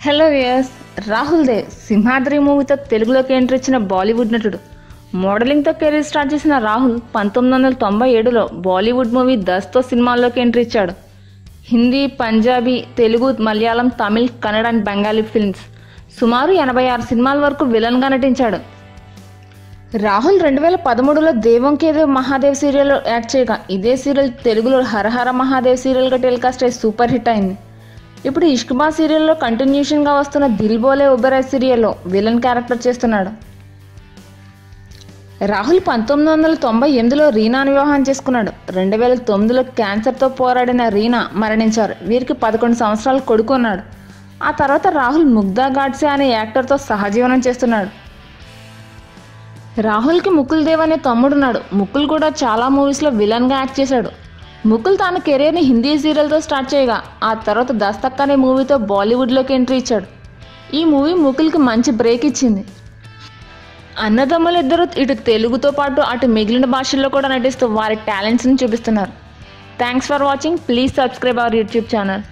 Hello yes Rahul Dev Simhadri మూవీతో తెలుగులోకి entry ఇచ్చిన బాలీవుడ్ నటుడు. మోడలింగ్తో కెరీర్ స్టార్ట్ చేసిన రాహుల్ 1997లో బాలీవుడ్ మూవీ దస్తో సినిమాల్లోకి ఎంట్రీ ఇచ్చాడు. హిందీ, పంజాబీ, తెలుగు, మలయాళం, తమిళ్, కన్నడ అండ్ బెంగాలీ ఫిల్మ్స్ సుమారు 86 సినిమాల వరకు విలన్గా నటించాడు. రాహుల్ 2013లో దేవంకేదేవ్ మహాదేవ్ సీరియల్లో యాక్ట్ చేయగా ఇదే సీరియల్ తెలుగులో హరహర మహాదేవ్ సీరియల్గా టెలికాస్ట్ అయి సూపర్ హిట్ అయింది. ఇప్పుడు ఇష్క్బా సీరియల్లో కంటిన్యూషన్గా వస్తున్న దిల్ బోలే ఉబరాయ్ సీరియల్లో విలన్ క్యారెక్టర్ చేస్తున్నాడు. రాహుల్ 1998లో రీనాను వివాహం చేసుకున్నాడు. 2009లో క్యాన్సర్తో పోరాడిన రీనా మరణించారు. వీరికి 11 సంవత్సరాల కొడుకు ఉన్నాడు. ఆ తర్వాత రాహుల్ ముగ్ధా గాడ్సే అనే యాక్టర్తో సహజీవనం చేస్తున్నాడు. రాహుల్కి ముకుల్ దేవ్ అనే తమ్ముడున్నాడు. ముకుల్ కూడా చాలా మూవీస్లో విలన్గా యాక్ట్ చేశాడు. ముకుల్ తన కెరీర్ని హిందీ సీరియల్తో స్టార్ట్ చేయగా ఆ తర్వాత దస్తక్ అనే మూవీతో బాలీవుడ్లోకి ఎంట్రీ ఇచ్చాడు. ఈ మూవీ ముకుల్కి మంచి బ్రేక్ ఇచ్చింది. అన్నదమ్ములిద్దరూ ఇటు తెలుగుతో పాటు అటు మిగిలిన భాషల్లో కూడా నటిస్తూ వారి టాలెంట్స్ని చూపిస్తున్నారు. Thanks for watching. Please subscribe our YouTube channel.